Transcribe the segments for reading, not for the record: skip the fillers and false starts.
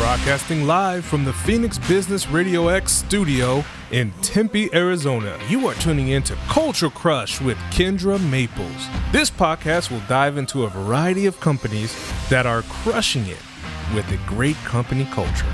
Broadcasting live from the Phoenix Business RadioX studio in Tempe, Arizona. You are tuning in to Culture Crush with Kindra Maples. This podcast will dive into a variety of companies that are crushing it with a great company culture.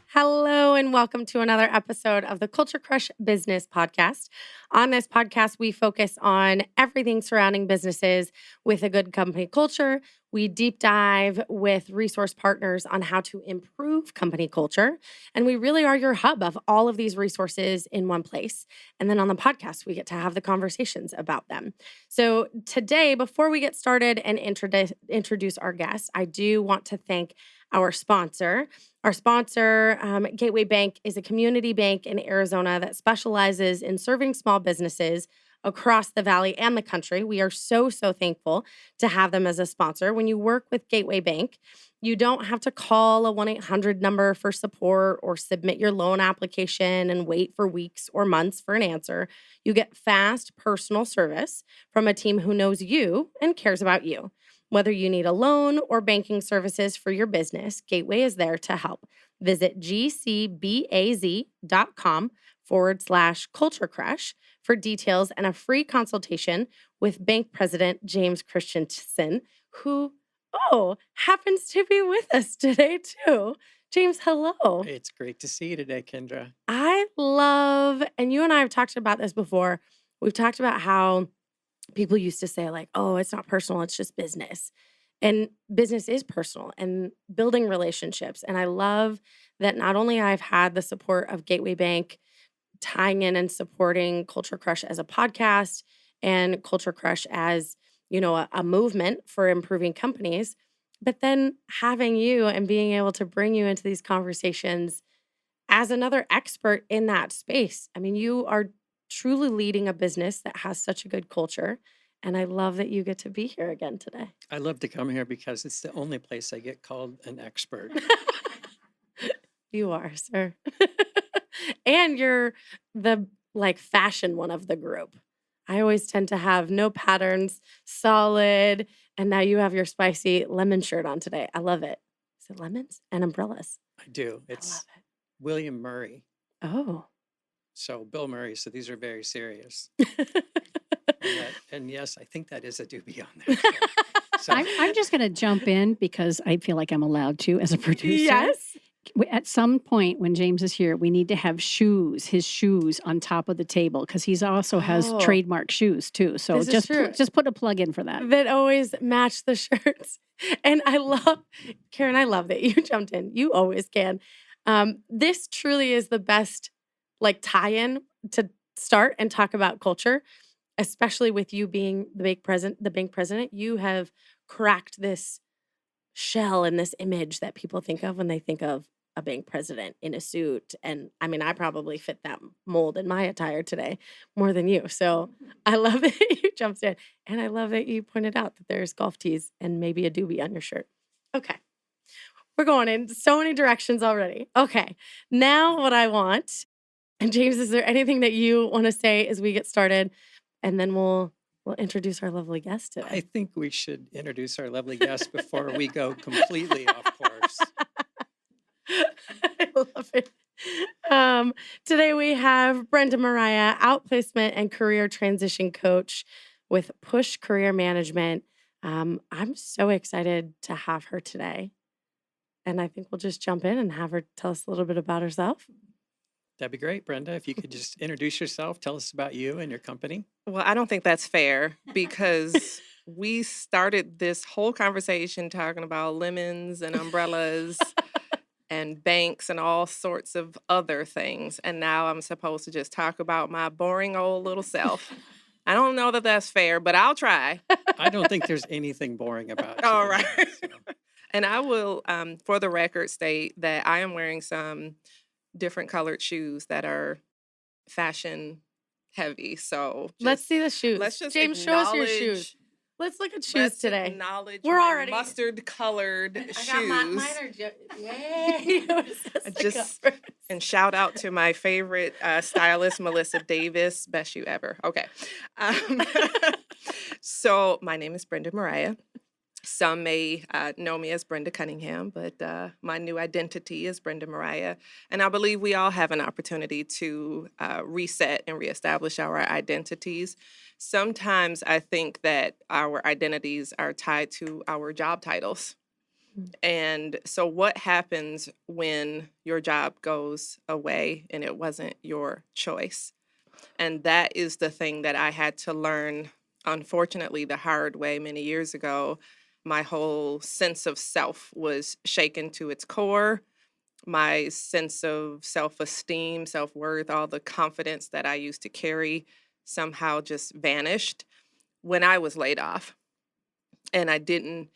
Hello and welcome to another episode of the Culture Crush Business Podcast. On this podcast, we focus on everything surrounding businesses with a good company culture. We deep dive with resource partners on how to improve company culture. And we really are your hub of all of these resources in one place. And then on the podcast, we get to have the conversations about them. So today, before we get started and introduce our guest, I do want to thank our sponsor. Our sponsor, Gateway Bank, is a community bank in Arizona that specializes in serving small businesses across the valley and the country. We are so thankful to have them as a sponsor. When you work with Gateway Bank, you don't have to call a 1-800 number for support or submit your loan application and wait for weeks or months for an answer. You get fast, personal service from a team who knows you and cares about you. Whether you need a loan or banking services for your business, Gateway is there to help. Visit gcbaz.com/Culture Crush for details and a free consultation with Bank President James Christensen, who, happens to be with us today too. James, hello. It's great to see you today, Kindra. I love, and you and I have talked about this before, we've talked about how people used to say like, oh, it's not personal, it's just business. And business is personal and building relationships. And I love that not only I've had the support of Gateway Bank tying in and supporting Culture Crush as a podcast and Culture Crush as, a movement for improving companies, but then having you and being able to bring you into these conversations as another expert in that space. I mean, you are truly leading a business that has such a good culture. And I love that you get to be here again today. I love to come here because it's the only place I get called an expert. You are, sir. And you're the fashion one of the group. I always tend to have no patterns, solid. And now you have your spicy lemon shirt on today. I love it. Is it lemons and umbrellas? I do. I It's love it. William Murray. Oh. So Bill Murray. So these are very serious. And yes, I think that is a doobie on there. So. I'm just going to jump in because I feel like I'm allowed to as a producer. Yes. At some point when James is here, we need to have his shoes on top of the table because he's also has trademark shoes too. So just put a plug in for that. That always match the shirts. And Karen, I love that you jumped in. You always can. This truly is the best tie-in to start and talk about culture, especially with you being the bank president. You have cracked this shell and this image that people think of when they think of a bank president in a suit. And I mean, I probably fit that mold in my attire today more than you. So I love that you jumped in. And I love that you pointed out that there's golf tees and maybe a doobie on your shirt. Okay. We're going in so many directions already. Okay. Now what I want, and James, is there anything that you want to say as we get started? And then we'll introduce our lovely guest today. I think we should introduce our lovely guest before we go completely off course. I love it. Today we have Brenda Mariah, outplacement and career transition coach with Push Career Management. I'm so excited to have her today. And I think we'll just jump in and have her tell us a little bit about herself. That'd be great, Brenda. If you could just introduce yourself, tell us about you and your company. Well, I don't think that's fair because we started this whole conversation talking about lemons and umbrellas and banks and all sorts of other things. And now I'm supposed to just talk about my boring old little self. I don't know that that's fair, but I'll try. I don't think there's anything boring about you. All right. So. And I will, for the record, state that I am wearing some different colored shoes that are fashion heavy. So let's see the shoes. Let's just James, show us your shoes. Let's look at shoes today. We're already mustard colored shoes. I got mine are yay. And shout out to my favorite stylist, Melissa Davis. Best shoe ever. Okay. So my name is Brenda Mariah. Some may know me as Brenda Cunningham, but my new identity is Brenda Mariah. And I believe we all have an opportunity to reset and reestablish our identities. Sometimes I think that our identities are tied to our job titles. And so what happens when your job goes away and it wasn't your choice? And that is the thing that I had to learn, unfortunately, the hard way many years ago. My whole sense of self was shaken to its core. My sense of self-esteem, self-worth, all the confidence that I used to carry somehow just vanished when I was laid off. And I didn't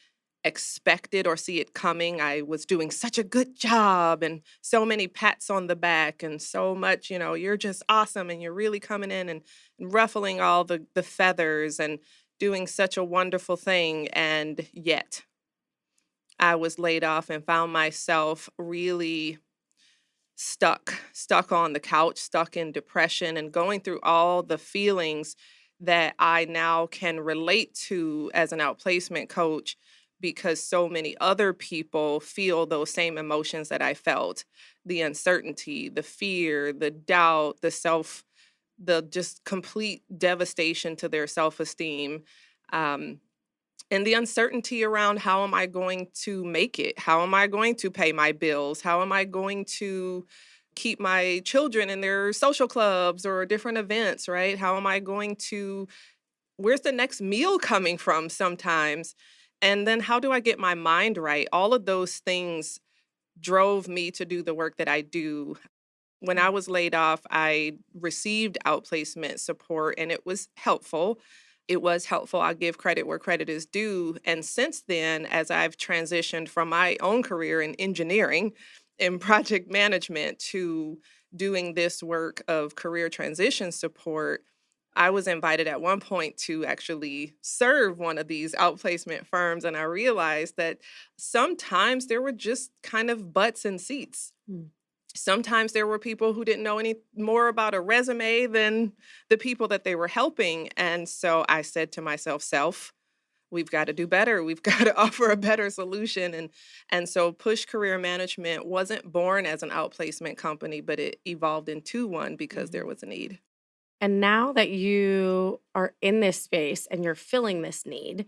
expect it or see it coming. I was doing such a good job and so many pats on the back and so much, you're just awesome and you're really coming in and ruffling all the feathers and doing such a wonderful thing. And yet I was laid off and found myself really stuck on the couch, stuck in depression and going through all the feelings that I now can relate to as an outplacement coach, because so many other people feel those same emotions that I felt: the uncertainty, the fear, the doubt, the just complete devastation to their self-esteem. And the uncertainty around, how am I going to make it? How am I going to pay my bills? How am I going to keep my children in their social clubs or different events, right? How am I going to, where's the next meal coming from sometimes? And then how do I get my mind right? All of those things drove me to do the work that I do. When I was laid off, I received outplacement support and it was helpful. I'll give credit where credit is due. And since then, as I've transitioned from my own career in engineering and project management to doing this work of career transition support, I was invited at one point to actually serve one of these outplacement firms. And I realized that sometimes there were just kind of butts in seats. Sometimes there were people who didn't know any more about a resume than the people that they were helping. And so I said to myself, we've got to do better. We've got to offer a better solution. And so Push Career Management wasn't born as an outplacement company, but it evolved into one because there was a need. And now that you are in this space and you're filling this need,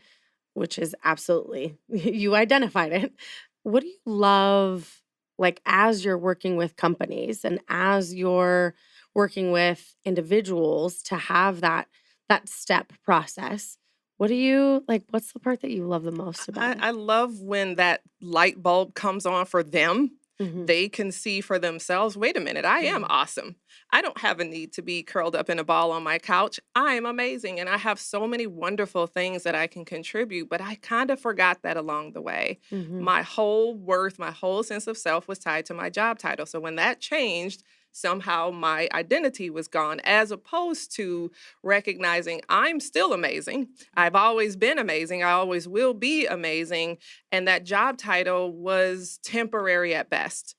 which is absolutely, you identified it. What do you love, like, as you're working with companies and as you're working with individuals to have that step process? What do you like? What's the part that you love the most about it? I love when that light bulb comes on for them. They can see for themselves, wait a minute, I am awesome. I don't have a need to be curled up in a ball on my couch. I am amazing. And I have so many wonderful things that I can contribute, but I kind of forgot that along the way. My whole worth, my whole sense of self was tied to my job title. So when that changed, somehow my identity was gone, as opposed to recognizing I'm still amazing. I've always been amazing. I always will be amazing. And that job title was temporary at best.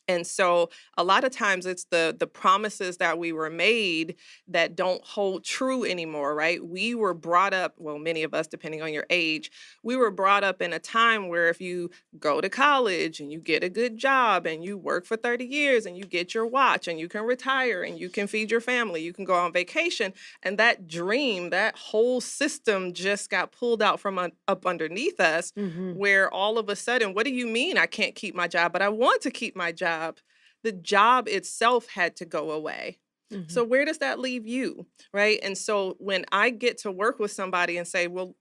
And so a lot of times it's the promises that we were made that don't hold true anymore, right? We were brought up, well, many of us, depending on your age, we were brought up in a time where if you go to college and you get a good job and you work for 30 years and you get your watch and you can retire and you can feed your family, you can go on vacation. And that dream, that whole system just got pulled out from up underneath us, where all of a sudden, what do you mean I can't keep my job, but I want to keep my job? The job itself had to go away. So where does that leave you, right? And so when I get to work with somebody and say, well,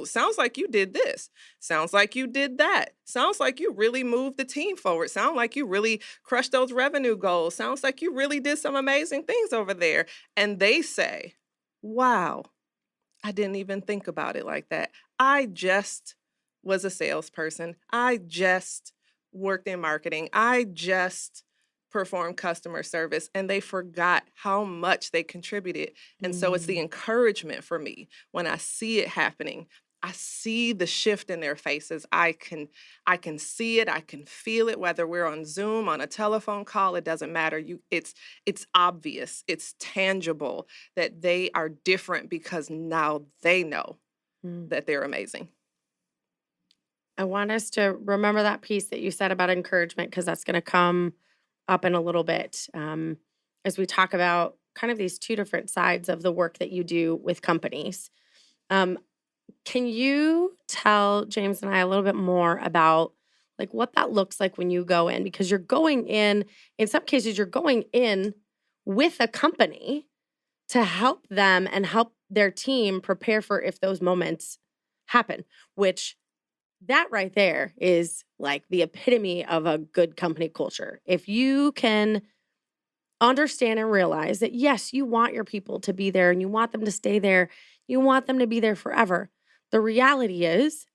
sounds like you did this. Sounds like you did that. Sounds like you really moved the team forward. Sounds like you really crushed those revenue goals. Sounds like you really did some amazing things over there. And they say, wow, I didn't even think about it like that. I just was a salesperson. I just worked in marketing. I just performed customer service, and they forgot how much they contributed. And so it's the encouragement for me when I see it happening. I see the shift in their faces. I can see it. I can feel it, whether we're on Zoom, on a telephone call, it doesn't matter. It's obvious. It's tangible that they are different because now they know that they're amazing. I want us to remember that piece that you said about encouragement, because that's going to come up in a little bit as we talk about kind of these two different sides of the work that you do with companies. Can you tell James and I a little bit more about like what that looks like when you go in? Because you're going in some cases, you're going in with a company to help them and help their team prepare for if those moments happen, which that right there is like the epitome of a good company culture. If you can understand and realize that, yes, you want your people to be there and you want them to stay there, you want them to be there forever. The reality is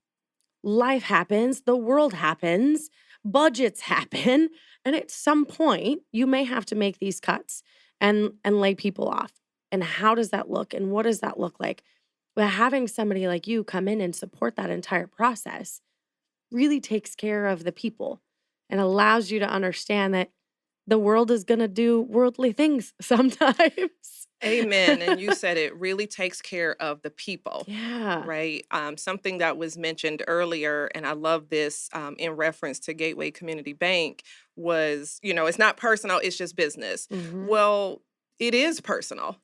life happens, the world happens, budgets happen, and at some point you may have to make these cuts and lay people off. And how does that look and what does that look like? But having somebody like you come in and support that entire process really takes care of the people and allows you to understand that the world is going to do worldly things sometimes. Amen. And you said it really takes care of the people. Yeah. Right. Something that was mentioned earlier, and I love this in reference to Gateway Community Bank, was, it's not personal, it's just business. Well, it is personal.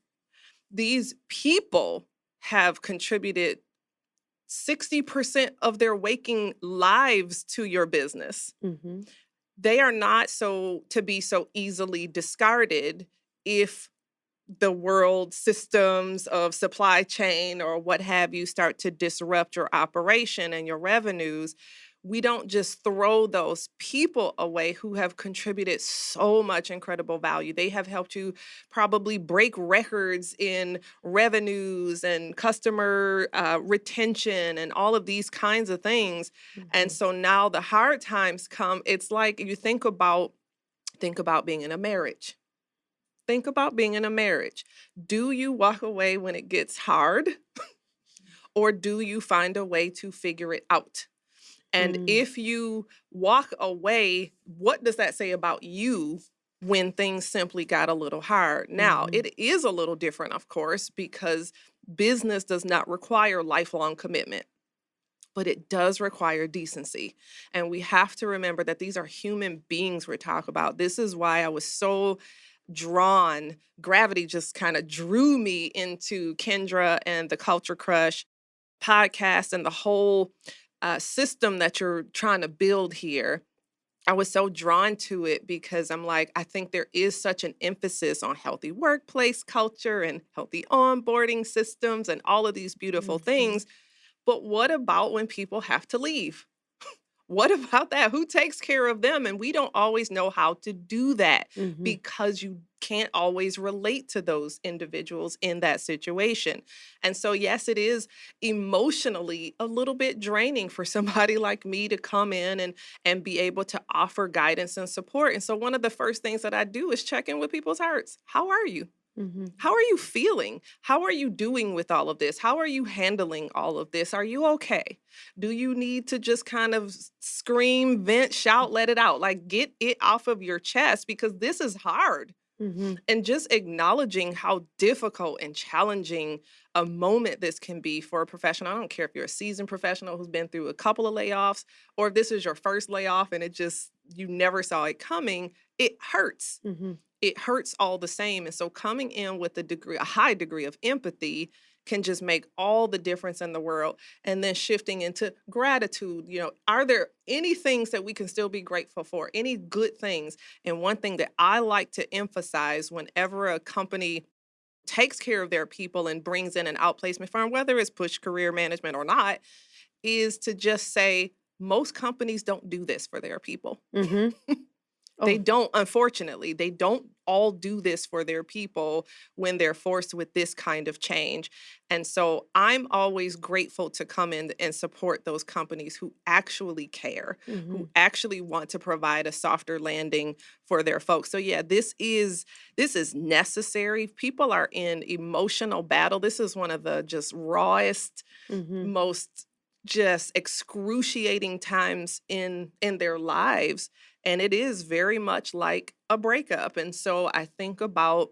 These people have contributed 60% of their waking lives to your business. They are not to be so easily discarded if the world systems of supply chain or what have you start to disrupt your operation and your revenues. We don't just throw those people away who have contributed so much incredible value. They have helped you probably break records in revenues and customer retention and all of these kinds of things. And so now the hard times come. It's like you think about being in a marriage. Think about being in a marriage. Do you walk away when it gets hard? Or do you find a way to figure it out? And if you walk away, what does that say about you when things simply got a little hard? Now, it is a little different, of course, because business does not require lifelong commitment, but it does require decency. And we have to remember that these are human beings we're talking about. This is why I was so drawn. Gravity just kind of drew me into Kindra and the Culture Crush podcast and the whole system that you're trying to build here. I was so drawn to it because I'm like, I think there is such an emphasis on healthy workplace culture and healthy onboarding systems and all of these beautiful things. But what about when people have to leave? What about that? Who takes care of them? And we don't always know how to do that because you can't always relate to those individuals in that situation. And so, yes, it is emotionally a little bit draining for somebody like me to come in and be able to offer guidance and support. And so one of the first things that I do is check in with people's hearts. How are you? How are you feeling? How are you doing with all of this? How are you handling all of this? Are you okay? Do you need to just kind of scream, vent, shout, let it out? Like get it off of your chest because this is hard. And just acknowledging how difficult and challenging a moment this can be for a professional. I don't care if you're a seasoned professional who's been through a couple of layoffs or if this is your first layoff and you never saw it coming, it hurts. It hurts all the same. And so coming in with a high degree of empathy can just make all the difference in the world. And then shifting into gratitude, are there any things that we can still be grateful for? Any good things? And one thing that I like to emphasize whenever a company takes care of their people and brings in an outplacement firm, whether it's push career management or not, is to just say, most companies don't do this for their people. They don't, unfortunately, they don't all do this for their people when they're forced with this kind of change. And so I'm always grateful to come in and support those companies who actually care, who actually want to provide a softer landing for their folks. So yeah, this is necessary. People are in emotional battle. This is one of the just rawest, most just excruciating times in their lives. And it is very much like a breakup. And so I think about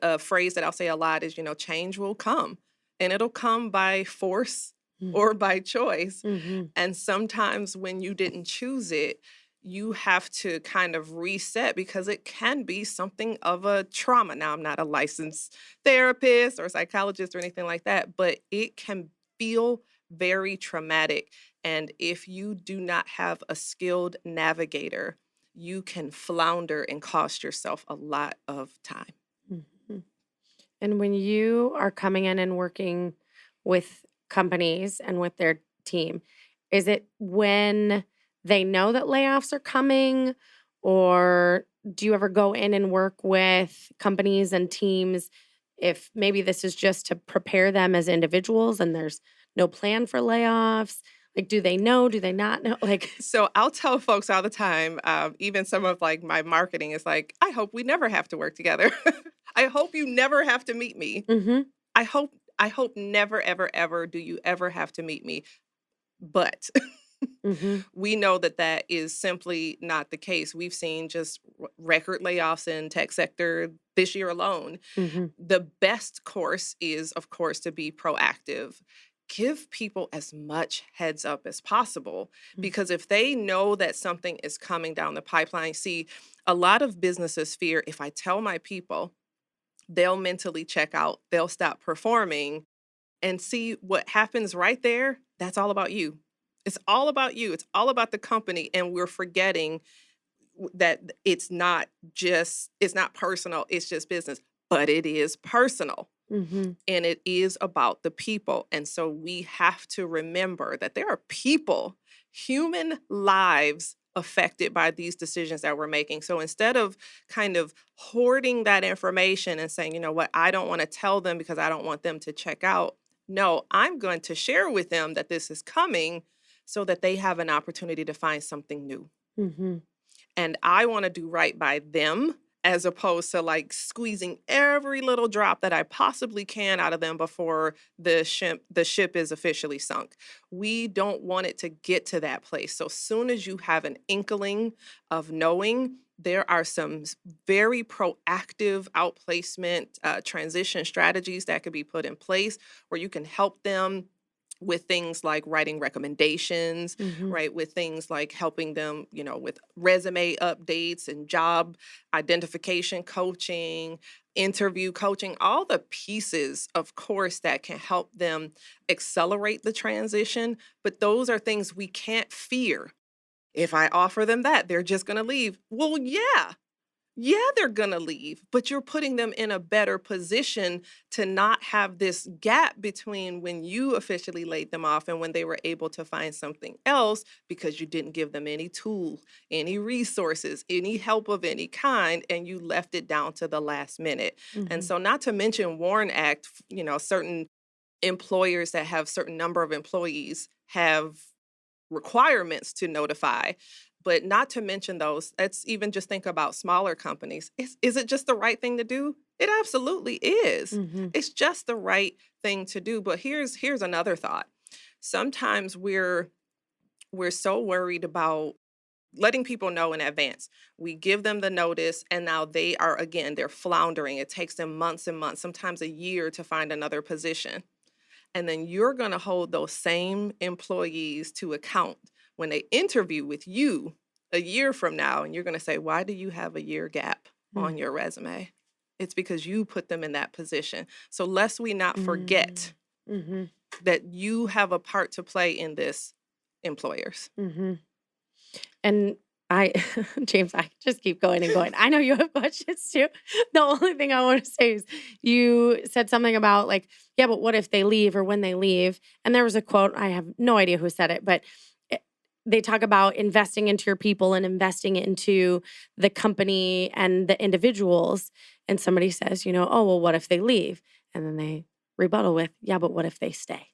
a phrase that I'll say a lot is, change will come, and it'll come by force or by choice. Mm-hmm. And sometimes when you didn't choose it, you have to kind of reset because it can be something of a trauma. Now, I'm not a licensed therapist or psychologist or anything like that, but it can feel very traumatic. And if you do not have a skilled navigator, you can flounder and cost yourself a lot of time. Mm-hmm. And when you are coming in and working with companies and with their team, is it when they know that layoffs are coming, or do you ever go in and work with companies and teams if maybe this is just to prepare them as individuals and there's no plan for layoffs? Like, do they know? Do they not know? Like, so I'll tell folks all the time, even some of like my marketing is like, I hope we never have to work together. I hope you never have to meet me. mm-hmm. I hope never, ever, ever do you ever have to meet me. But Mm-hmm. we know that is simply not the case. We've seen just record layoffs in tech sector this year alone. Mm-hmm. The best course is, of course, to be proactive. Give people as much heads up as possible, because if they know that something is coming down the pipeline, see, a lot of businesses fear, if I tell my people, they'll mentally check out, they'll stop performing, and see what happens right there. That's all about you. It's all about you. It's all about the company. And we're forgetting that it's not personal. It's just business, but it is personal. Mm-hmm. And it is about the people. And so we have to remember that there are people, human lives affected by these decisions that we're making. So instead of kind of hoarding that information and saying, you know what, I don't want to tell them because I don't want them to check out. No, I'm going to share with them that this is coming so that they have an opportunity to find something new. Mm-hmm. And I want to do right by them, as opposed to like squeezing every little drop that I possibly can out of them before the ship is officially sunk. We don't want it to get to that place. So soon as you have an inkling of knowing, there are some very proactive outplacement transition strategies that could be put in place where you can help them with things like writing recommendations, right? With things like helping them, with resume updates and job identification coaching, interview coaching, all the pieces, of course, that can help them accelerate the transition. But those are things we can't fear. If I offer them that, they're just going to leave. Well, yeah, they're going to leave, but you're putting them in a better position to not have this gap between when you officially laid them off and when they were able to find something else, because you didn't give them any tool, any resources, any help of any kind, and you left it down to the last minute. And so, not to mention WARN Act, certain employers that have certain number of employees have requirements to notify. But not to mention those, let's even just think about smaller companies. Is it just the right thing to do? It absolutely is. It's just the right thing to do. But here's another thought. Sometimes we're so worried about letting people know in advance. We give them the notice, and now they're floundering. It takes them months and months, sometimes a year, to find another position. And then you're going to hold those same employees to account when they interview with you a year from now, and you're going to say, why do you have a year gap on your resume? It's because you put them in that position. So lest we not forget that you have a part to play in this, employers. And James, I just keep going and going. I know you have questions too. The only thing I want to say is you said something about like, yeah, but what if they leave or when they leave? And there was a quote, I have no idea who said it, but they talk about investing into your people and investing into the company and the individuals. And somebody says, oh, well, what if they leave? And then they rebuttal with, yeah, but what if they stay?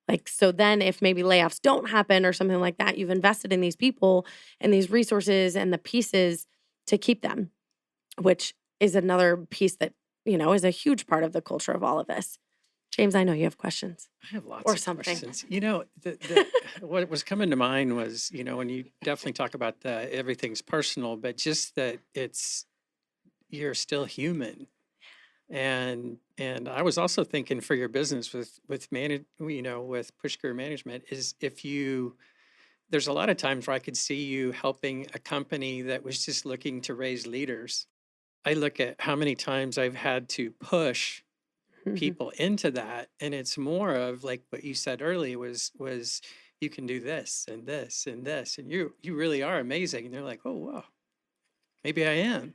Like, so then if maybe layoffs don't happen or something like that, you've invested in these people and these resources and the pieces to keep them, which is another piece that, is a huge part of the culture of all of this. James, I know you have questions. I have lots Or of something. questions. What was coming to mind was, when you definitely talk about everything's personal, but just that you're still human. And I was also thinking for your business with with Push Career Management is there's a lot of times where I could see you helping a company that was just looking to raise leaders. I look at how many times I've had to push people into that, and it's more of like what you said earlier was you can do this and this and this, and you really are amazing. And they're like, oh wow, maybe I am.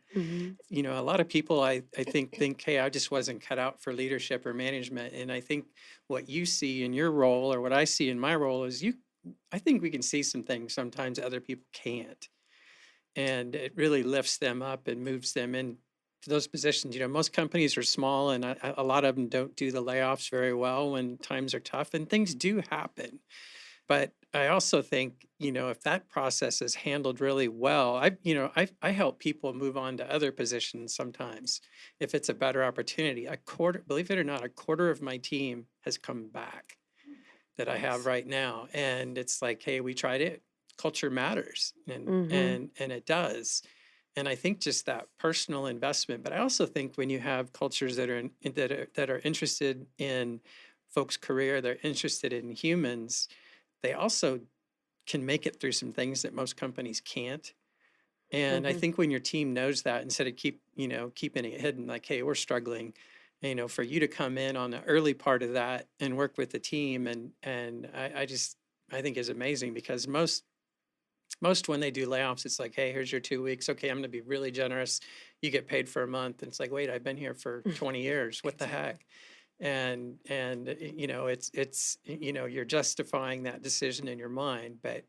A lot of people I think, hey, I just wasn't cut out for leadership or management. And I think what you see in your role or what I see in my role is I think we can see some things sometimes other people can't. And it really lifts them up and moves them into those positions. Most companies are small, and a lot of them don't do the layoffs very well when times are tough, and things do happen. But I also think, if that process is handled really well, I help people move on to other positions sometimes if it's a better opportunity. Believe it or not, a quarter of my team has come back that I have right now. And it's like, hey, we tried it. Culture matters, and it does. And I think just that personal investment. But I also think when you have cultures that are interested in folks' career, they're interested in humans, they also can make it through some things that most companies can't. And I think when your team knows that, instead of keeping it hidden, like, hey, we're struggling, for you to come in on the early part of that and work with the team, and I think is amazing, because most when they do layoffs, it's like, hey, here's your 2 weeks. Okay, I'm going to be really generous. You get paid for a month. And it's like, wait, I've been here for 20 years. What the heck? And it's you're justifying that decision in your mind. But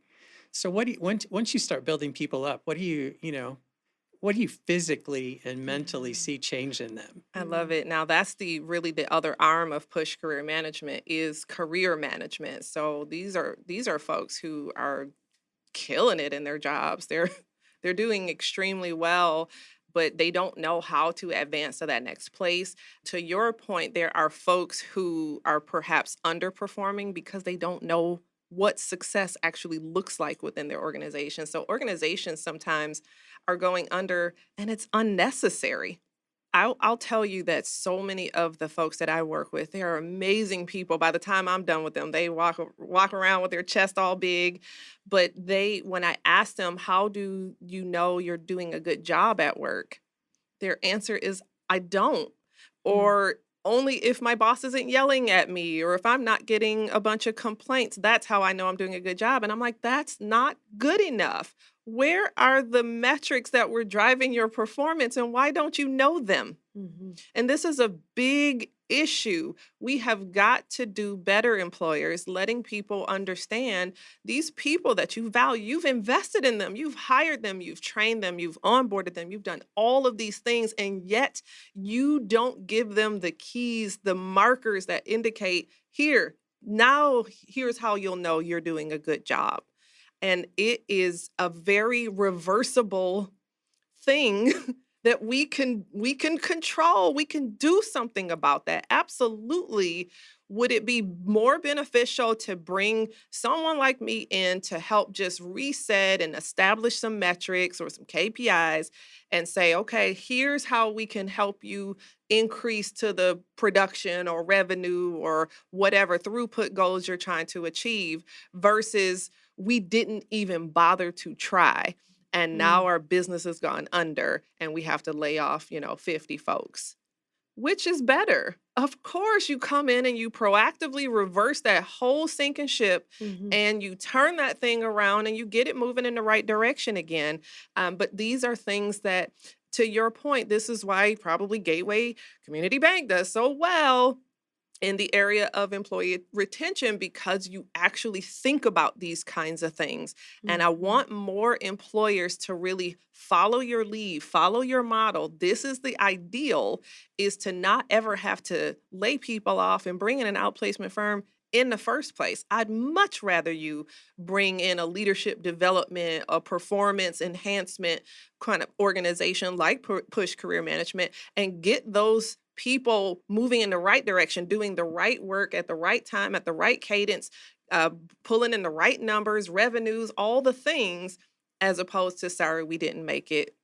so once you start building people up, what do you physically and mentally see change in them? I love it. Now that's really the other arm of Push Career Management is career management. So these are folks who are killing it in their jobs. They're doing extremely well, but they don't know how to advance to that next place. To your point, there are folks who are perhaps underperforming because they don't know what success actually looks like within their organization. So organizations sometimes are going under, and it's unnecessary. I'll tell you that so many of the folks that I work with, they are amazing people. By the time I'm done with them, they walk around with their chest all big. But when I ask them, how do you know you're doing a good job at work? Their answer is, I don't. Or only if my boss isn't yelling at me, or if I'm not getting a bunch of complaints, that's how I know I'm doing a good job. And I'm like, that's not good enough. Where are the metrics that were driving your performance, and why don't you know them? And this is a big issue. We have got to do better, employers, letting people understand these people that you value. You've invested in them. You've hired them. You've trained them. You've onboarded them. You've done all of these things, and yet you don't give them the keys, the markers that indicate, here's how you'll know you're doing a good job. And it is a very reversible thing that we can control. We can do something about that. Absolutely. Would it be more beneficial to bring someone like me in to help just reset and establish some metrics or some KPIs and say, okay, here's how we can help you increase to the production or revenue or whatever throughput goals you're trying to achieve, versus we didn't even bother to try. And now our business has gone under and we have to lay off, 50 folks. Which is better? Of course, you come in and you proactively reverse that whole sinking ship and you turn that thing around and you get it moving in the right direction again. But these are things that, to your point, this is why probably Gateway Community Bank does so well in the area of employee retention, because you actually think about these kinds of things. And I want more employers to really follow your lead, follow your model. This is the ideal, is to not ever have to lay people off and bring in an outplacement firm in the first place. I'd much rather you bring in a leadership development, a performance enhancement kind of organization like Push Career Management and get those people moving in the right direction, doing the right work at the right time, at the right cadence, pulling in the right numbers, revenues, all the things, as opposed to, sorry, we didn't make it.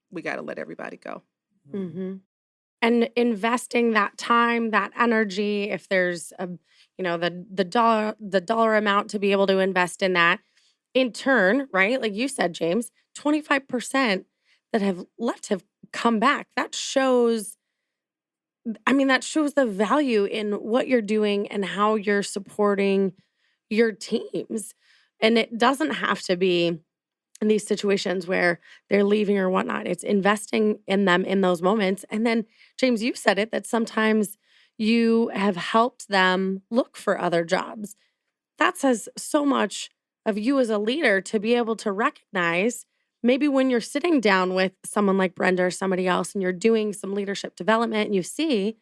We got to let everybody go. Mm-hmm. And investing that time, that energy, if there's the dollar amount to be able to invest in that, in turn, right? Like you said, James, 25% that have left have come back. That shows the value in what you're doing and how you're supporting your teams. And it doesn't have to be in these situations where they're leaving or whatnot. It's investing in them in those moments. And then, James, you said it, that sometimes you have helped them look for other jobs. That says so much of you as a leader to be able to recognize, maybe when you're sitting down with someone like Brenda or somebody else and you're doing some leadership development and you see,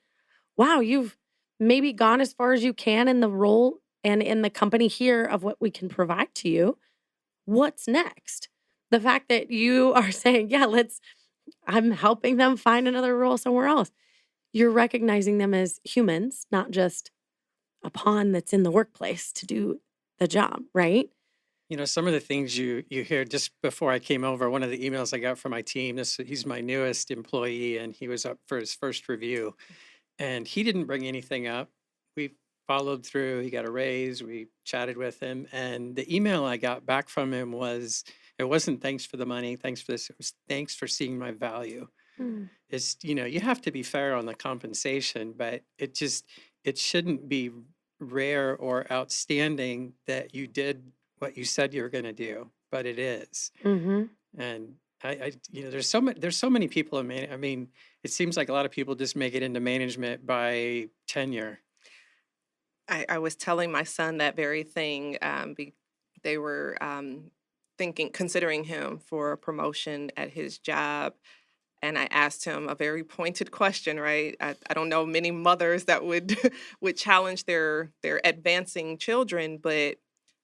wow, you've maybe gone as far as you can in the role and in the company here of what we can provide to you. What's next? The fact that you are saying, yeah, I'm helping them find another role somewhere else. You're recognizing them as humans, not just a pawn that's in the workplace to do the job, right? Some of the things you hear just before I came over, one of the emails I got from my team, he's my newest employee, and he was up for his first review. And he didn't bring anything up. We followed through. He got a raise. We chatted with him. And the email I got back from him it wasn't thanks for the money, thanks for this. It was thanks for seeing my value. It's, you have to be fair on the compensation, but it shouldn't be rare or outstanding that you did what you said you were going to do, but it is. Mm-hmm. And there's so many people it seems like a lot of people just make it into management by tenure. I was telling my son that very thing. They were considering him for a promotion at his job. And I asked him a very pointed question, right? I don't know many mothers that would challenge their advancing children, but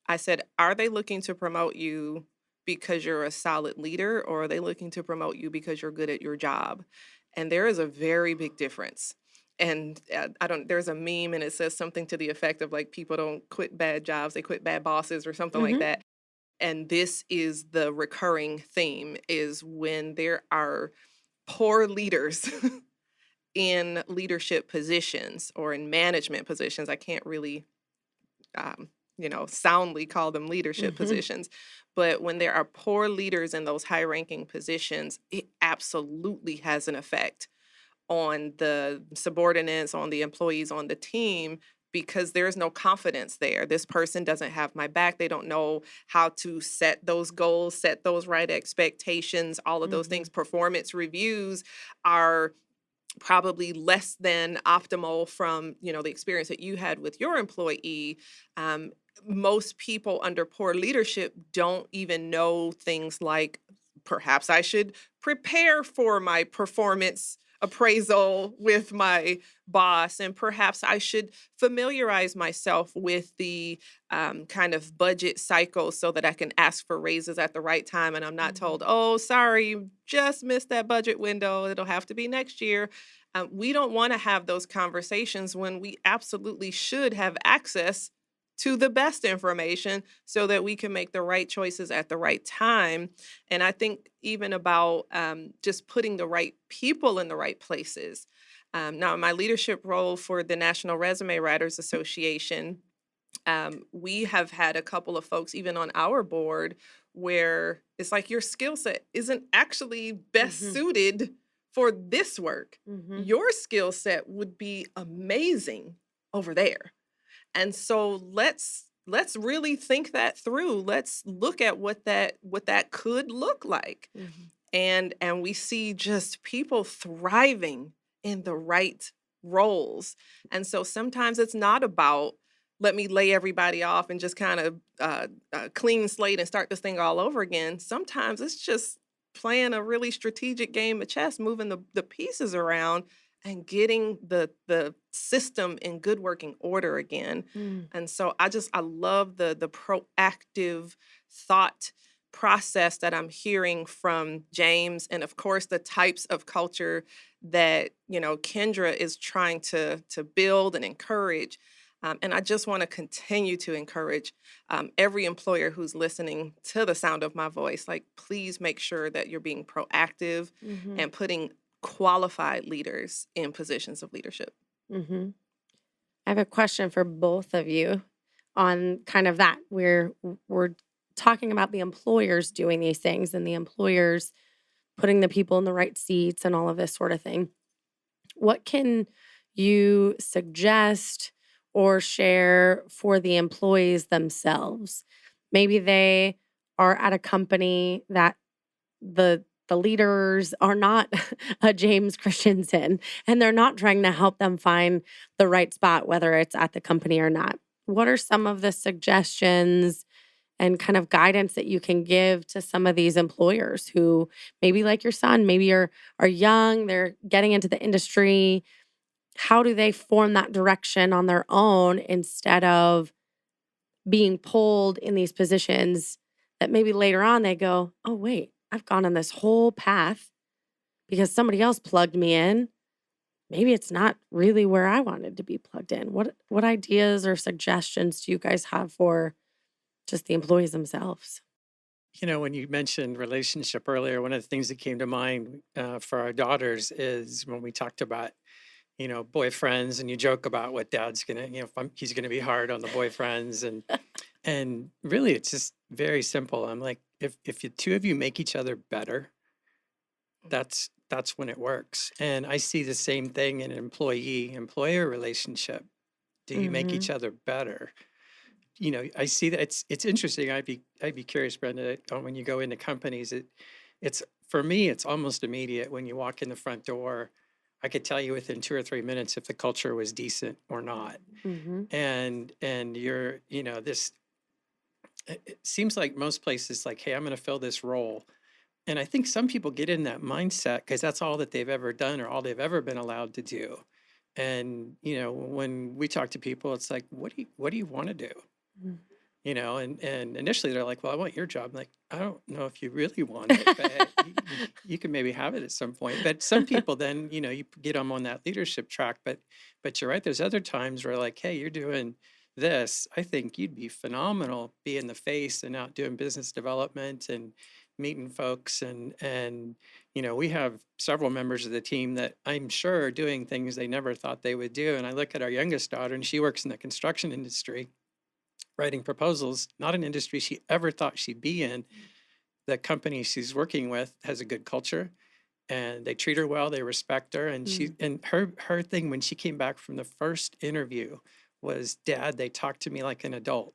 I said, are they looking to promote you because you're a solid leader, or are they looking to promote you because you're good at your job? And there is a very big difference. And there's a meme and it says something to the effect of like, people don't quit bad jobs, they quit bad bosses or something like that. And this is the recurring theme, is when there are poor leaders in leadership positions or in management positions. I can't really, soundly call them leadership positions. But when there are poor leaders in those high-ranking positions, it absolutely has an effect on the subordinates, on the employees on the team, because there's no confidence there. This person doesn't have my back. They don't know how to set those goals, set those right expectations, all of those things. Performance reviews are probably less than optimal from, the experience that you had with your employee. Most people under poor leadership don't even know things like, perhaps I should prepare for my performance appraisal with my boss, and perhaps I should familiarize myself with the kind of budget cycle so that I can ask for raises at the right time and I'm not told, oh, sorry, you just missed that budget window, it'll have to be next year. We don't want to have those conversations when we absolutely should have access to the best information so that we can make the right choices at the right time. And I think even about just putting the right people in the right places. Now, in my leadership role for the National Resume Writers Association, we have had a couple of folks, even on our board, where it's like your skill set isn't actually best suited for this work. Your skill set would be amazing over there. And so let's really think that through. Let's look at what that could look like. And we see just people thriving in the right roles. And so sometimes it's not about, let me lay everybody off and just kind of clean slate and start this thing all over again. Sometimes it's just playing a really strategic game of chess, moving the pieces around and getting the system in good working order again. And so I love the proactive thought process that I'm hearing from James, and of course the types of culture that, Kindra is trying to build and encourage. And I just want to continue to encourage every employer who's listening to the sound of my voice, like, please make sure that you're being proactive and putting qualified leaders in positions of leadership. I have a question for both of you on kind of that. We're talking about the employers doing these things and the employers putting the people in the right seats and all of this sort of thing. What can you suggest or share for the employees themselves? Maybe they are at a company that the leaders are not a James Christensen, and they're not trying to help them find the right spot, whether it's at the company or not. What are some of the suggestions and kind of guidance that you can give to some of these employers who maybe, like your son, maybe are young, they're getting into the industry? How do they form that direction on their own instead of being pulled in these positions that maybe later on they go, oh, wait, I've gone on this whole path because somebody else plugged me in. Maybe it's not really where I wanted to be plugged in. What ideas or suggestions do you guys have for just the employees themselves? When you mentioned relationship earlier, one of the things that came to mind for our daughters is when we talked about, boyfriends, and you joke about what dad's gonna, he's gonna be hard on the boyfriends, and really it's just very simple. I'm like, if the two of you make each other better, that's when it works. And I see the same thing in an employee-employer relationship. Do you make each other better? I see that it's interesting. I'd be curious, Brenda, when you go into companies, it's for me, it's almost immediate when you walk in the front door. I could tell you within 2 or 3 minutes if the culture was decent or not. And you're, this, it seems like most places like, hey, I'm going to fill this role. And I think some people get in that mindset because that's all that they've ever done or all they've ever been allowed to do. And, when we talk to people, it's like, what do you want to do? And initially they're like, well, I want your job. I'm like, I don't know if you really want it, but you can maybe have it at some point. But some people then, you get them on that leadership track. But you're right. There's other times where like, hey, you're doing this. I think you'd be phenomenal being the face and out doing business development and meeting folks. And we have several members of the team that I'm sure are doing things they never thought they would do. And I look at our youngest daughter, and she works in the construction industry, writing proposals, not an industry she ever thought she'd be in. The company she's working with has a good culture, and they treat her well, they respect her. And her thing when she came back from the first interview was, Dad, they talked to me like an adult.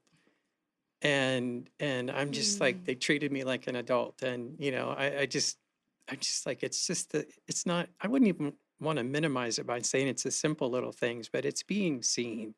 And I'm just like, they treated me like an adult. And, I'm just like, it's not, I wouldn't even want to minimize it by saying it's the simple little things, but it's being seen.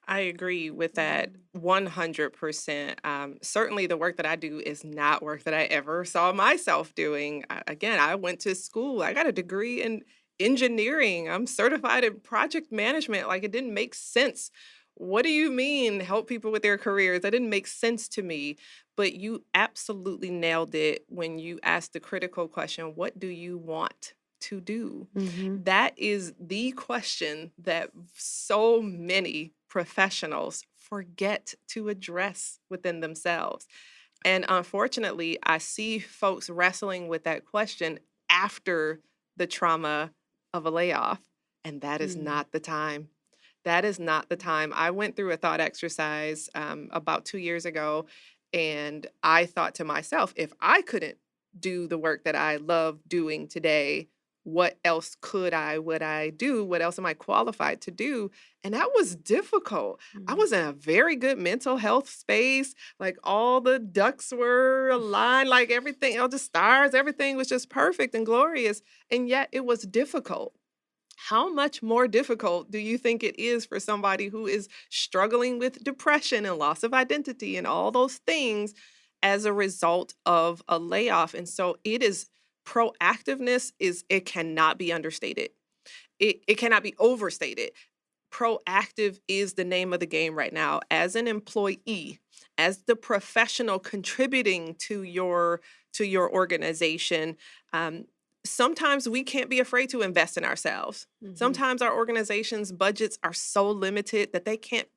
I agree with that 100%. Certainly the work that I do is not work that I ever saw myself doing. Again, I went to school. I got a degree in engineering. I'm certified in project management. Like, it didn't make sense. What do you mean help people with their careers? That didn't make sense to me. But you absolutely nailed it when you asked the critical question, what do you want to do? That is the question that so many professionals forget to address within themselves. And unfortunately, I see folks wrestling with that question after the trauma of a layoff, and that is not the time. That is not the time. I went through a thought exercise about 2 years ago, and I thought to myself, if I couldn't do the work that I love doing today, what else would I do? What else am I qualified to do? And that was difficult. I was in a very good mental health space. Like, all the ducks were aligned, like everything, all the stars, everything was just perfect and glorious. And yet it was difficult. How much more difficult do you think it is for somebody who is struggling with depression and loss of identity and all those things as a result of a layoff? And so proactiveness it cannot be understated. It cannot be overstated. proactive is the name of the game right now. As an employee, as the professional contributing to your organization, sometimes we can't be afraid to invest in ourselves. Sometimes our organization's budgets are so limited that they can't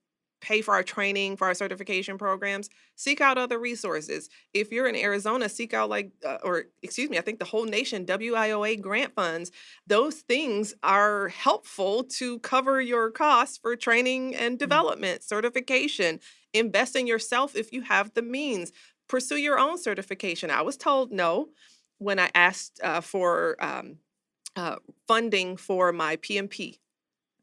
pay for our training, for our certification programs. Seek out other resources. If you're in Arizona, seek out I think the whole nation, WIOA grant funds. Those things are helpful to cover your costs for training and development, certification. Invest in yourself if you have the means. Pursue your own certification. I was told no when I asked for funding for my PMP.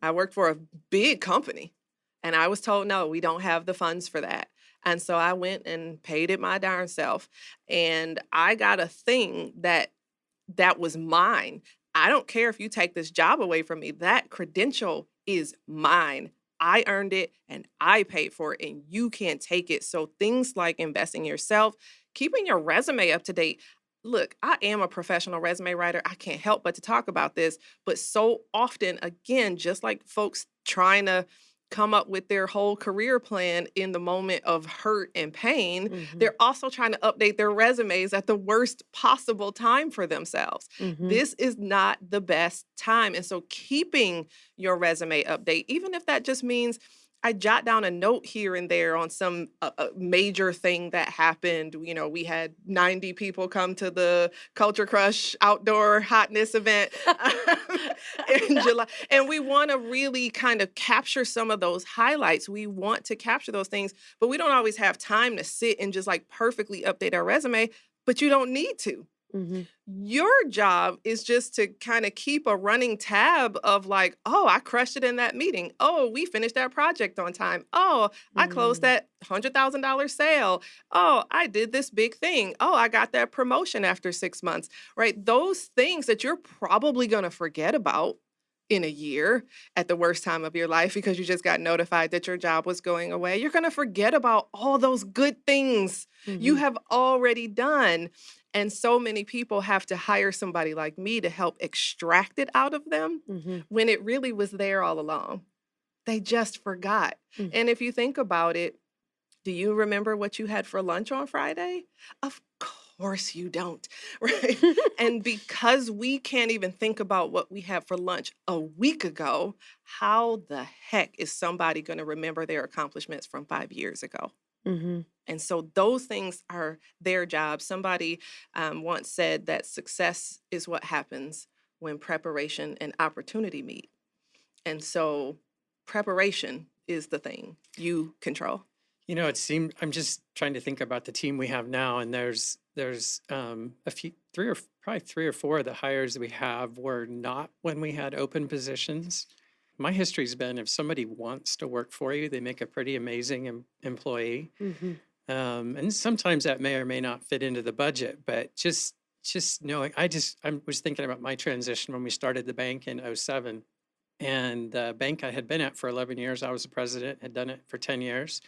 I worked for a big company. And I was told, no, we don't have the funds for that. And so I went and paid it my darn self. And I got a thing that was mine. I don't care if you take this job away from me. That credential is mine. I earned it and I paid for it, and you can't take it. So things like investing in yourself, keeping your resume up to date. Look, I am a professional resume writer. I can't help but to talk about this. But so often, again, just like folks trying to come up with their whole career plan in the moment of hurt and pain, they're also trying to update their resumes at the worst possible time for themselves. This is not the best time. And so keeping your resume update, even if that just means I jot down a note here and there on some major thing that happened. You know, we had 90 people come to the Culture Crush outdoor hotness event in July. And we want to really kind of capture some of those highlights. We want to capture those things, but we don't always have time to sit and just like perfectly update our resume, but you don't need to. Your job is just to kind of keep a running tab of like, oh, I crushed it in that meeting. Oh, we finished that project on time. Oh, I closed that $100,000 sale. Oh, I did this big thing. Oh, I got that promotion after 6 months, right? Those things that you're probably going to forget about in a year at the worst time of your life because you just got notified that your job was going away. You're going to forget about all those good things you have already done. And so many people have to hire somebody like me to help extract it out of them when it really was there all along. They just forgot. And if you think about it, do you remember what you had for lunch on Friday? Of course you don't, right? And because we can't even think about what we had for lunch a week ago, how the heck is somebody going to remember their accomplishments from 5 years ago? And so those things are their job. Somebody once said that success is what happens when preparation and opportunity meet. And so preparation is the thing you control. You know, it seemed, I'm just trying to think about the team we have now, and there's a few, probably three or four of the hires that we have were not when we had open positions. My history's been if somebody wants to work for you, they make a pretty amazing employee. And sometimes that may or may not fit into the budget, but just knowing, I was thinking about my transition when we started the bank in 2007. And the bank I had been at for 11 years, I was the president, had done it for 10 years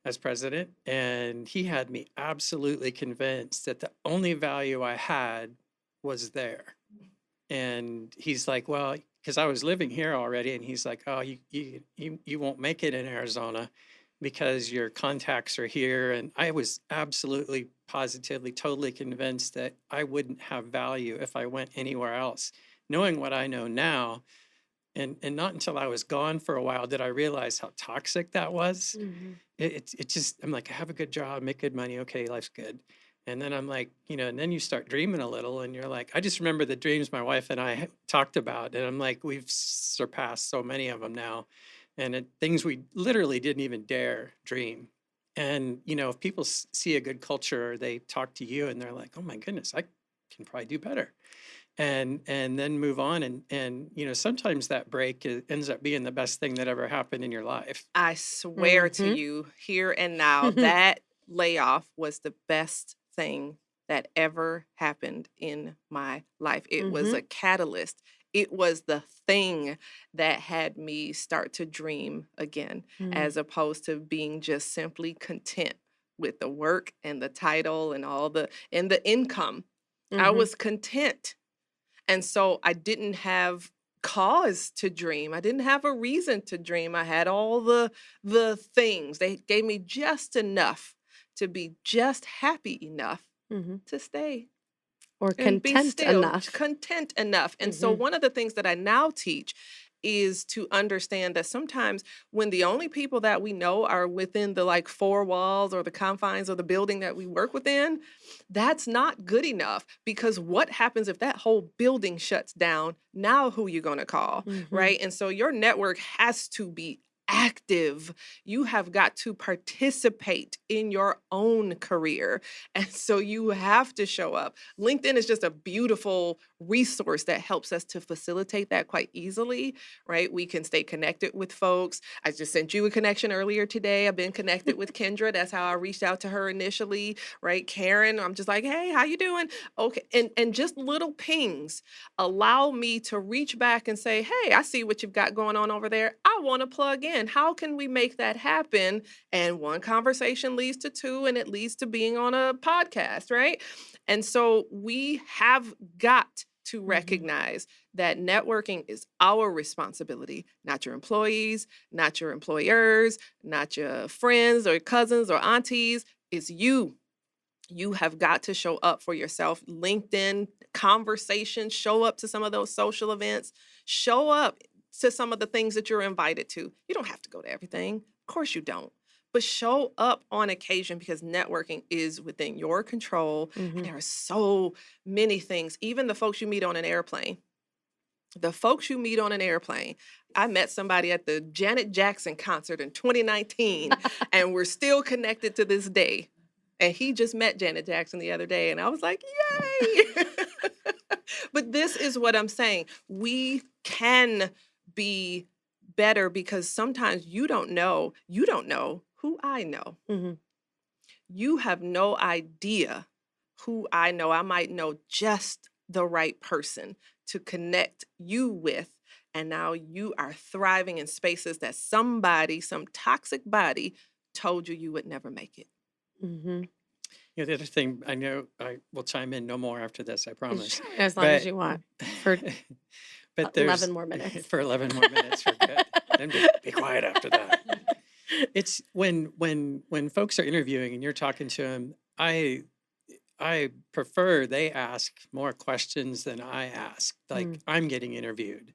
as president. And he had me absolutely convinced that the only value I had was there. And he's like, well, because I was living here already. And he's like, oh, you won't make it in Arizona because your contacts are here. And I was absolutely, positively, totally convinced that I wouldn't have value if I went anywhere else. Knowing what I know now, and not until I was gone for a while did I realize how toxic that was. It just, I'm like, I have a good job, make good money. Okay, life's good. And then I'm like, you know, and then you start dreaming a little and you're like, I just remember the dreams my wife and I talked about. And I'm like, we've surpassed so many of them now. And things we literally didn't even dare dream. And, you know, if people see a good culture, they talk to you and they're like, oh my goodness, I can probably do better. And then move on. And you know, sometimes that break ends up being the best thing that ever happened in your life. I swear to you here and now, that layoff was the best thing that ever happened in my life. It was a catalyst. It was the thing that had me start to dream again, as opposed to being just simply content with the work and the title and the income. I was content. And so I didn't have cause to dream. I didn't have a reason to dream. I had all the things. They gave me just enough to be just happy enough to stay. Or And be content still, enough. content enough. And so one of the things that I now teach is to understand that sometimes when the only people that we know are within the like four walls or the confines of the building that we work within, that's not good enough, because what happens if that whole building shuts down? Now who you going to call, right? And so your network has to be active. You have got to participate in your own career. And so you have to show up. LinkedIn is just a beautiful resource that helps us to facilitate that quite easily, right? We can stay connected with folks. I just sent you a connection earlier today. I've been connected with Kindra. That's how I reached out to her initially, right? Karen, I'm just like, hey, how you doing? Okay. And just little pings allow me to reach back and say, hey, I see what you've got going on over there. I want to plug in. How can we make that happen? And one conversation leads to two, and it leads to being on a podcast, right? And so we have got to recognize that networking is our responsibility, not your employees, not your employers, not your friends or cousins or aunties. It's you. You have got to show up for yourself. LinkedIn conversations, show up to some of those social events, show up to some of the things that you're invited to. You don't have to go to everything. Of course you don't. But show up on occasion, because networking is within your control. And there are so many things, even the folks you meet on an airplane. The folks you meet on an airplane. I met somebody at the Janet Jackson concert in 2019, and we're still connected to this day. And he just met Janet Jackson the other day, and I was like, yay! But this is what I'm saying. We can be better, because sometimes you don't know who I know. You have no idea who I know. I might know just the right person to connect you with. And now you are thriving in spaces that somebody, some toxic body, told you would never make it. The other thing, I know I will chime in no more after this, I promise. As long as you want. For but 11 more minutes. For 11 more minutes, we're good. Then be quiet after that. It's when folks are interviewing and you're talking to them, I prefer they ask more questions than I ask. Like I'm getting interviewed.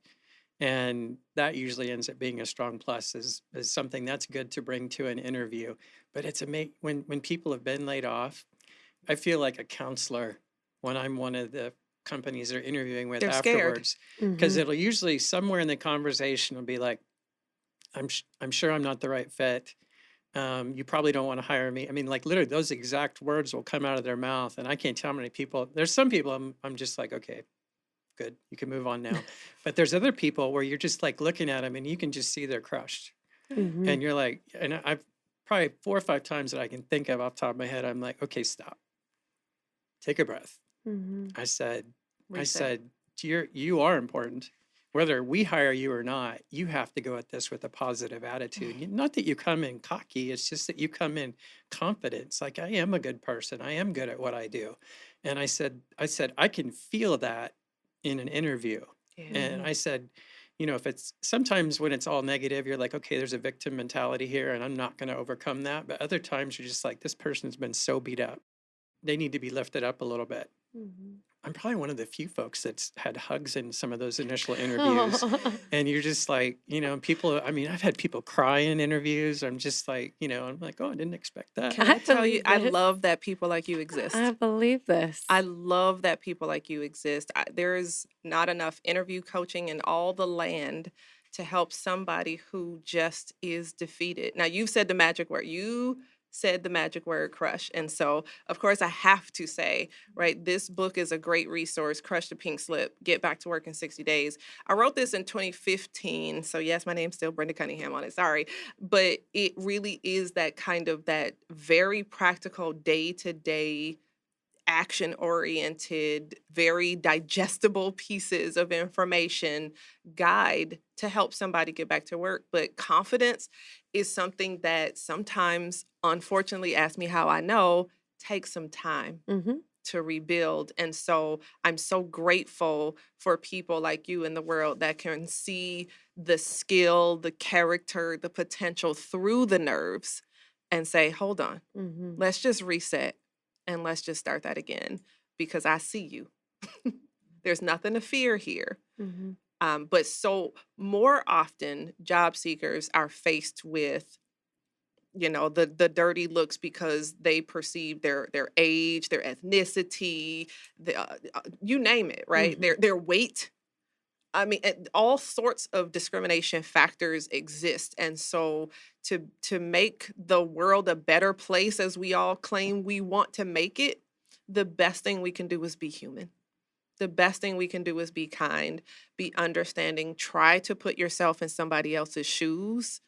And that usually ends up being a strong plus, is something that's good to bring to an interview. But it's when people have been laid off, I feel like a counselor when I'm one of the companies they're interviewing with afterwards, because it'll usually somewhere in the conversation will be like, I'm sure I'm not the right fit. You probably don't want to hire me. I mean, like literally those exact words will come out of their mouth, and I can't tell how many people. There's some people I'm just like, okay, good, you can move on now. But there's other people where you're just like looking at them and you can just see they're crushed. And you're like, and I've probably 4 or 5 times that I can think of off the top of my head, I'm like, okay, stop. Take a breath. I said, you are important. Whether we hire you or not, you have to go at this with a positive attitude. Not that you come in cocky, it's just that you come in confidence. Like, I am a good person. I am good at what I do. And I said, I can feel that in an interview. And I said, if it's sometimes when it's all negative, you're like, okay, there's a victim mentality here and I'm not going to overcome that. But other times you're just like, this person's been so beat up. They need to be lifted up a little bit. I'm probably one of the few folks that's had hugs in some of those initial interviews. And you're just like, people, I mean, I've had people cry in interviews. I'm just like, I'm like, oh, I didn't expect that. Can I tell you, I love that people like you exist. I believe this. I love that people like you exist. There is not enough interview coaching in all the land to help somebody who just is defeated. Now, you've said the magic word. You said the magic word, crush. And so, of course, I have to say, right, this book is a great resource, Crush the Pink Slip, Get Back to Work in 60 Days. I wrote this in 2015. So yes, my name's still Brenda Cunningham on it, sorry. But it really is that kind of that very practical day-to-day action-oriented, very digestible pieces of information guide to help somebody get back to work. But confidence is something that sometimes, unfortunately, ask me how I know, takes some time to rebuild. And so I'm so grateful for people like you in the world that can see the skill, the character, the potential through the nerves and say, hold on, let's just reset and let's just start that again because I see you. There's nothing to fear here. But so more often, job seekers are faced with, the dirty looks because they perceive their age, their ethnicity, you name it, right? Their weight. I mean, all sorts of discrimination factors exist. And so to make the world a better place, as we all claim we want to make it, the best thing we can do is be human. The best thing we can do is be kind, be understanding, try to put yourself in somebody else's shoes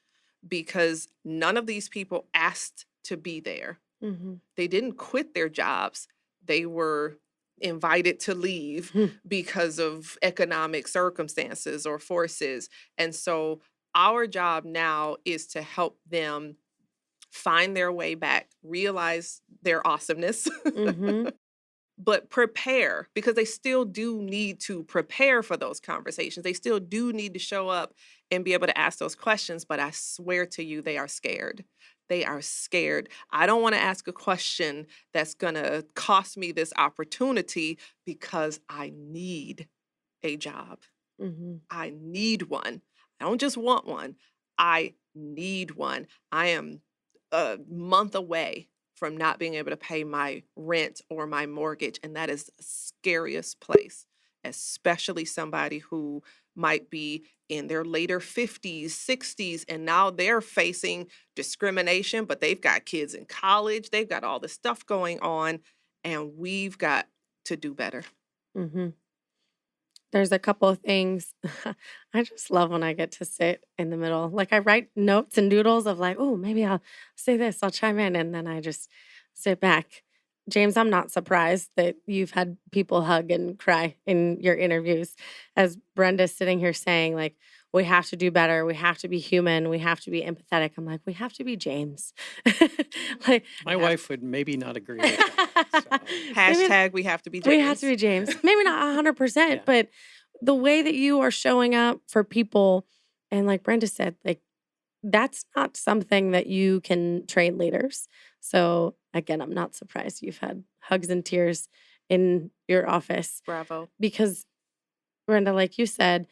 because none of these people asked to be there. They didn't quit their jobs. They were invited to leave because of economic circumstances or forces. And so our job now is to help them find their way back, realize their awesomeness, but prepare because they still do need to prepare for those conversations. They still do need to show up and be able to ask those questions. But I swear to you, they are scared. They are scared. I don't want to ask a question that's going to cost me this opportunity because I need a job. I need one. I don't just want one. I need one. I am a month away from not being able to pay my rent or my mortgage. And that is the scariest place, especially somebody who might be in their later 50s, 60s, and now they're facing discrimination, but they've got kids in college. They've got all this stuff going on, and we've got to do better. There's a couple of things. I just love when I get to sit in the middle. Like I write notes and doodles of like, oh, maybe I'll say this, I'll chime in. And then I just sit back. James, I'm not surprised that you've had people hug and cry in your interviews. As Brenda's sitting here saying, like, we have to do better. We have to be human. We have to be empathetic. I'm like, we have to be James. Like, my wife would maybe not agree with that. So. Hashtag we have to be James. We have to be James. Maybe not 100%, but the way that you are showing up for people, and like Brenda said, like, that's not something that you can train leaders. So again, I'm not surprised you've had hugs and tears in your office. Bravo. Because Brenda, like you said,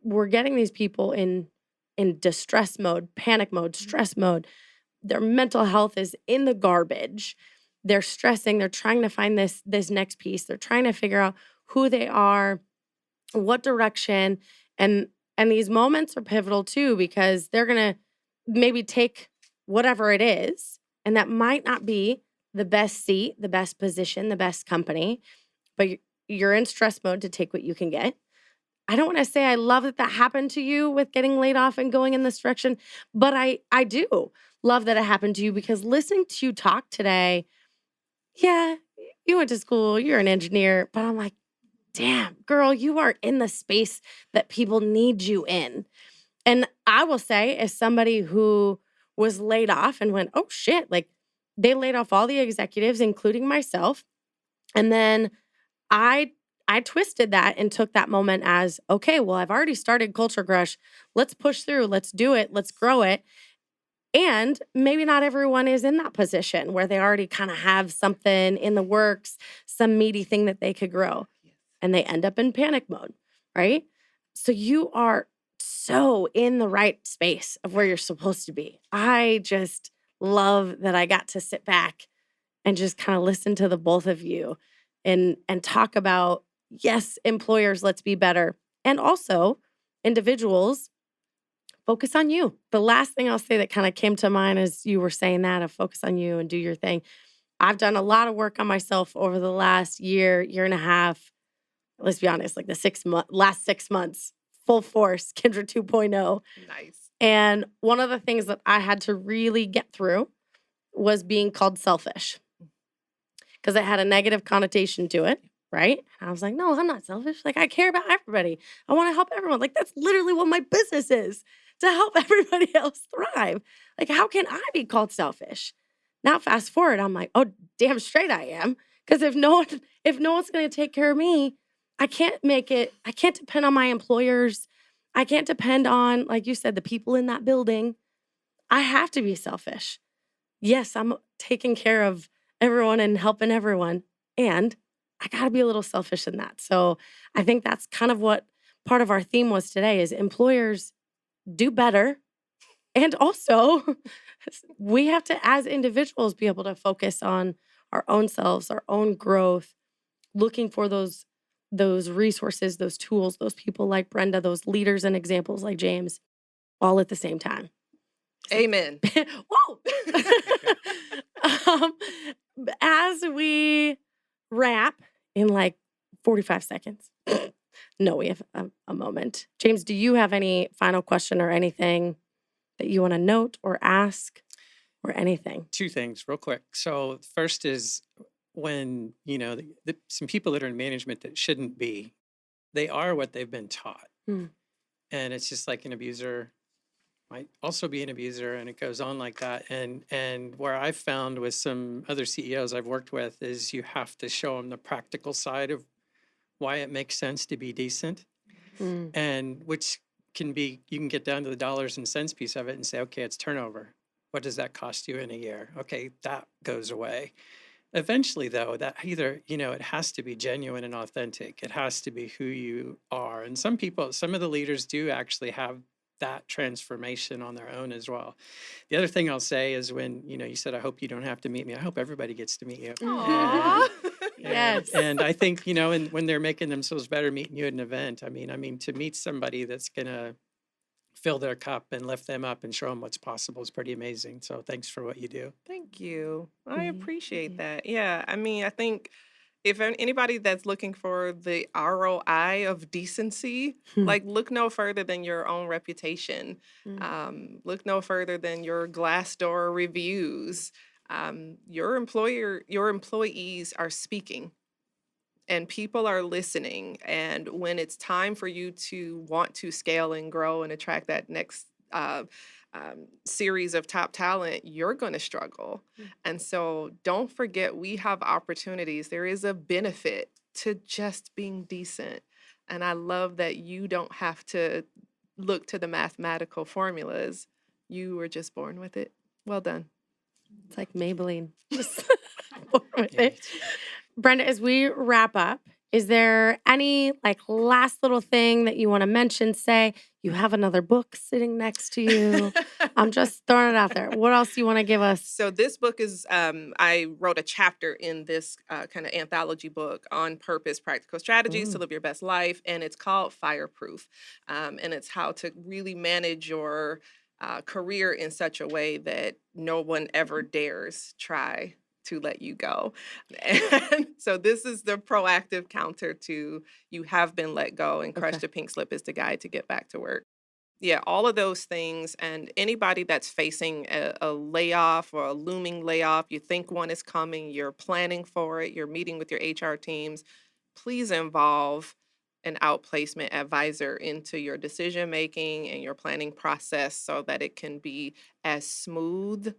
we're getting these people in distress mode, panic mode, stress mode. Their mental health is in the garbage. They're stressing. They're trying to find this next piece. They're trying to figure out who they are, what direction. And these moments are pivotal too, because they're going to maybe take whatever it is. And that might not be the best seat, the best position, the best company, but you're in stress mode to take what you can get. I don't want to say I love that happened to you with getting laid off and going in this direction, but I do love that it happened to you because listening to you talk today, yeah, you went to school, you're an engineer, but I'm like, damn, girl, you are in the space that people need you in. And I will say, as somebody who was laid off and went, oh shit, like they laid off all the executives, including myself. And then I twisted that and took that moment as, okay, well, I've already started Culture Crush. Let's push through. Let's do it. Let's grow it. And maybe not everyone is in that position where they already kind of have something in the works, some meaty thing that they could grow. And they end up in panic mode, right? So you are so in the right space of where you're supposed to be. I just love that I got to sit back and just kind of listen to the both of you and talk about, yes, employers, let's be better. And also individuals, focus on you. The last thing I'll say that kind of came to mind as you were saying that, of focus on you and do your thing. I've done a lot of work on myself over the last year and a half. Let's be honest, like the last 6 months, full force, Kindra 2.0. Nice. And one of the things that I had to really get through was being called selfish because it had a negative connotation to it, right? And I was like, no, I'm not selfish. Like, I care about everybody. I want to help everyone. Like, that's literally what my business is, to help everybody else thrive. Like, how can I be called selfish? Now, fast forward, I'm like, oh, damn straight I am. Because if no one's going to take care of me, I can't depend on my employers. I can't depend on, like you said, the people in that building. I have to be selfish. Yes, I'm taking care of everyone and helping everyone. And I got to be a little selfish in that. So I think that's kind of what part of our theme was today is employers do better. And also we have to, as individuals, be able to focus on our own selves, our own growth, looking for those resources, those tools, those people like Brenda, those leaders and examples like James, all at the same time. Amen. Whoa! As we wrap in like 45 seconds, no, we have a moment. James, do you have any final question or anything that you want to note or ask or anything? Two things real quick. So first is when, some people that are in management that shouldn't be, they are what they've been taught. And it's just like an abuser might also be an abuser, and it goes on like that. And where I've found with some other CEOs I've worked with is you have to show them the practical side of why it makes sense to be decent, and which can be, you can get down to the dollars and cents piece of it and say, okay, it's turnover. What does that cost you in a year? Okay, that goes away. Eventually, though, that either, it has to be genuine and authentic. It has to be who you are. And some of the leaders do actually have that transformation on their own as well. The other thing I'll say is when, you said, I hope you don't have to meet me. I hope everybody gets to meet you. Aww. Yes. And I think, and when they're making themselves better meeting you at an event, I mean, to meet somebody that's going to fill their cup and lift them up and show them what's possible is pretty amazing. So thanks for what you do. Thank you. I appreciate that. Yeah. I think if anybody that's looking for the ROI of decency, like look no further than your own reputation. Look no further than your Glassdoor reviews. Your employees are speaking and people are listening. And when it's time for you to want to scale and grow and attract that next series of top talent, you're going to struggle. And so don't forget, we have opportunities. There is a benefit to just being decent. And I love that you don't have to look to the mathematical formulas. You were just born with it. Well done. It's like Maybelline. Just born with it. Brenda, as we wrap up, is there any last little thing that you want to mention, say? You have another book sitting next to you. I'm just throwing it out there. What else do you want to give us? So this book is, I wrote a chapter in this kind of anthology book on purpose, practical strategies to live your best life. And it's called Fireproof. And it's how to really manage your career in such a way that no one ever dares try to let you go. And so this is the proactive counter to you have been let go, and Crush the Pink Slip is the guide to get back to work. Yeah, all of those things. And anybody that's facing a layoff or a looming layoff, you think one is coming, you're planning for it, you're meeting with your HR teams, please involve an outplacement advisor into your decision making and your planning process so that it can be as smooth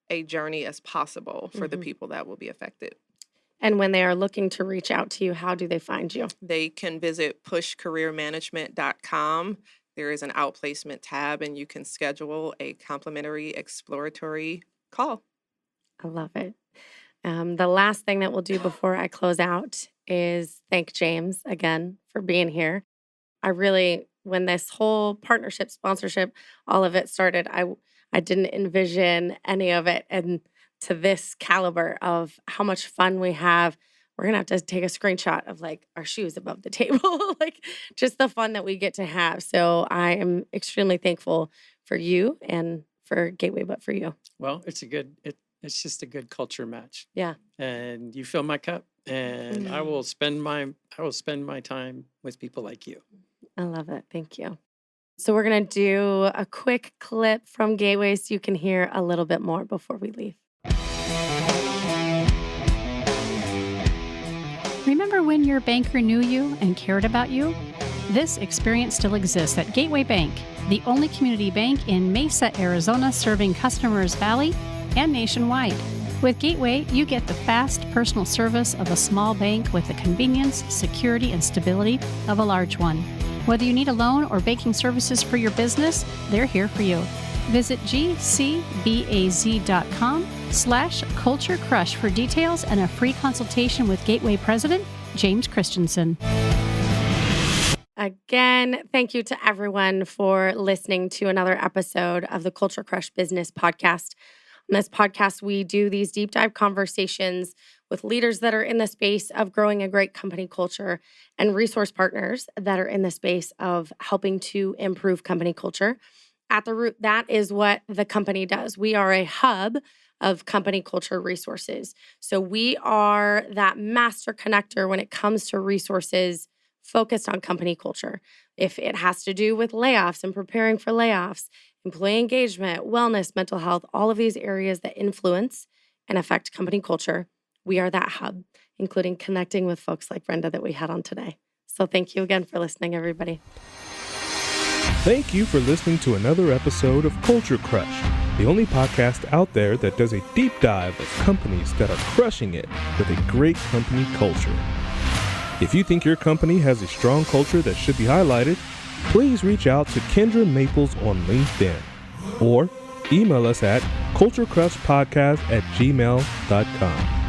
a journey as possible for the people that will be affected. And when they are looking to reach out to you, how do they find you? They can visit pushcareermanagement.com. There is an outplacement tab, and you can schedule a complimentary exploratory call. I love it. The last thing that we'll do before I close out is thank James again for being here. When this whole partnership, sponsorship, all of it started, I didn't envision any of it, and to this caliber of how much fun we have. We're going to have to take a screenshot of our shoes above the table, just the fun that we get to have. So I am extremely thankful for you and for Gateway, but for you. Well, it's just a good culture match. Yeah. And you fill my cup, and I will spend my time with people like you. I love it. Thank you. So we're going to do a quick clip from Gateway so you can hear a little bit more before we leave. Remember when your banker knew you and cared about you? This experience still exists at Gateway Bank, the only community bank in Mesa, Arizona, serving customers Valley and nationwide. With Gateway, you get the fast personal service of a small bank with the convenience, security, and stability of a large one. Whether you need a loan or banking services for your business, they're here for you. Visit gcbaz.com/Culture Crush for details and a free consultation with Gateway President James Christensen. Again, thank you to everyone for listening to another episode of the Culture Crush Business Podcast. On this podcast, we do these deep dive conversations with leaders that are in the space of growing a great company culture and resource partners that are in the space of helping to improve company culture. At the root, that is what the company does. We are a hub of company culture resources. So we are that master connector when it comes to resources focused on company culture. If it has to do with layoffs and preparing for layoffs, employee engagement, wellness, mental health, all of these areas that influence and affect company culture, we are that hub, including connecting with folks like Brenda that we had on today. So thank you again for listening, everybody. Thank you for listening to another episode of Culture Crush, the only podcast out there that does a deep dive of companies that are crushing it with a great company culture. If you think your company has a strong culture that should be highlighted, please reach out to Kindra Maples on LinkedIn or email us at culturecrushpodcast@gmail.com.